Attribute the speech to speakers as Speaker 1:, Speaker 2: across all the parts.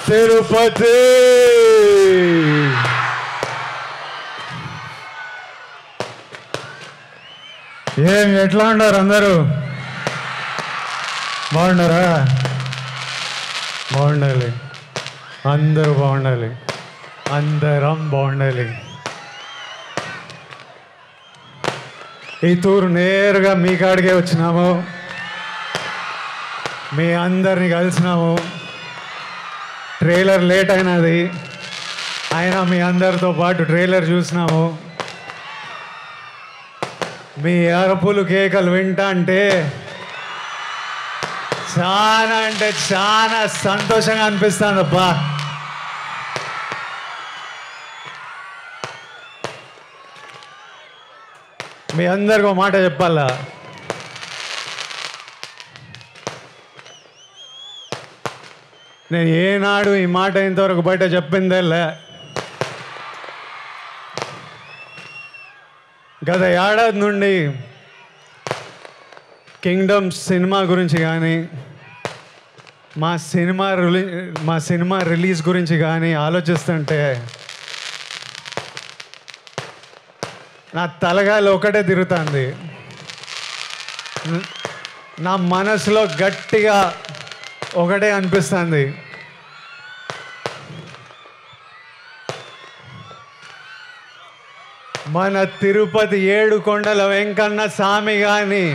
Speaker 1: తిరుపతి. ఏం ఎట్లా ఉన్నారు అందరూ? బాగున్నారా? బాగుండాలి, అందరూ బాగుండాలి, అందరం బాగుండాలి. ఈ తూరు నేరుగా మీ కాడికే వచ్చినాము, మీ అందరిని కలిసినాము. ట్రైలర్ లేట్ అయినది, అయినా మీ అందరితో పాటు ట్రైలర్ చూసినాము. మీ అరుపులు కేకలు వింటా అంటే చాలా సంతోషంగా అనిపిస్తుంది అబ్బా. మీ అందరికీ ఒక మాట చెప్పాలా, నేను ఏనాడు ఈ మాట ఇంతవరకు బయట చెప్పిందేలే. గత ఏడాది నుండి కింగ్డమ్స్ సినిమా గురించి కానీ మా సినిమా రిలీజ్ గురించి కానీ ఆలోచిస్తుంటే నా తలగాలి ఒకటే తిరుగుతుంది. నా మనసులో గట్టిగా ఒకటే అనిపిస్తుంది, మన తిరుపతి ఏడుకొండల వెంకన్న స్వామి కానీ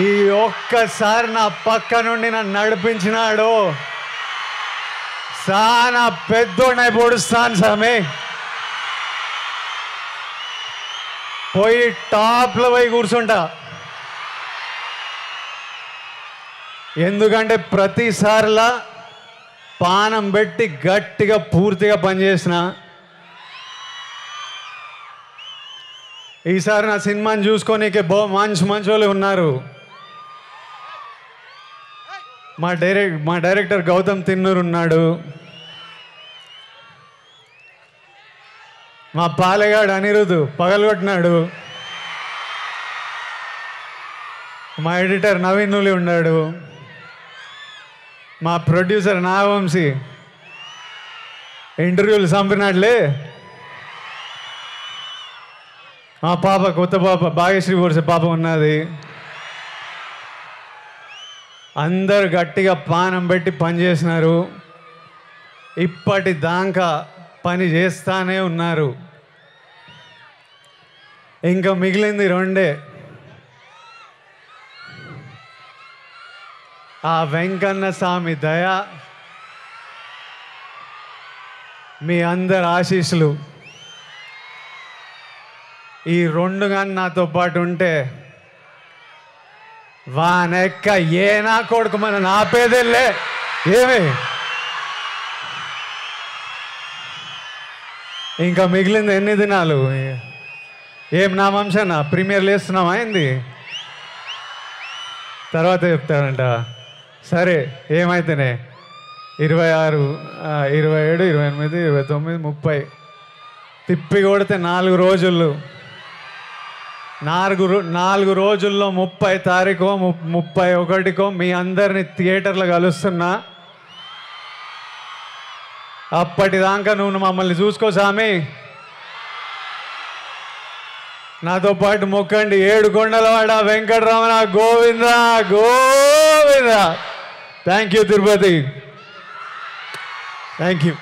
Speaker 1: ఈ ఒక్కసారి నా పక్క నుండి నన్ను నడిపించినాడు. చాలా పెద్దోడై పొడుస్తాను స్వామి, పోయి టాప్లో పోయి కూర్చుంటా. ఎందుకంటే ప్రతిసారిలా పానం పెట్టి గట్టిగా పూర్తిగా పనిచేసిన. ఈసారి నా సినిమాని చూసుకోనీకే మంచి వాళ్ళు ఉన్నారు. మా డైరెక్టర్ గౌతమ్ తిన్నూరు ఉన్నాడు, మా పాలెగాడు అనిరుద్ధు పగలగొట్టినాడు, మా ఎడిటర్ నవీన్ నులి ఉన్నాడు, మా ప్రొడ్యూసర్ నాగవంశీ ఇంటర్వ్యూలు చంపినాడులే, మా పాప కొత్త పాప భాగ్యశ్రీ బోర్సే పాప ఉన్నది. అందరు గట్టిగా పానం పెట్టి పనిచేసినారు, ఇప్పటిదాకా పని చేస్తానే ఉన్నారు. ఇంకా మిగిలింది రెండే, ఆ వెంకన్న స్వామి దయ, మీ అందరి ఆశీస్సులు. ఈ రెండు కానీ నాతో పాటు ఉంటే వానెక్క ఏ నా కొడుకు మన ఆపేదేలే. ఏమి ఇంకా మిగిలింది ఎన్ని దినాలు? ఏం నా వంశనా ప్రీమియర్లు వేస్తున్నామా అయింది, తర్వాత చెప్తాడంట. సరే ఏమైతేనే 26, 27, 28, 29, 30 తిప్పి కొడితే 4 రోజులు. 4 రోజుల్లో 30 తారీఖు 31కో మీ అందరిని థియేటర్లో కలుస్తున్నా. అప్పటిదాకా నువ్వు మమ్మల్ని చూసుకో స్వామి. నాతో పాటు మొక్కండి, ఏడుకొండలవాడ Venkataramana Govinda Govinda. Thank you Tirupati, thank you.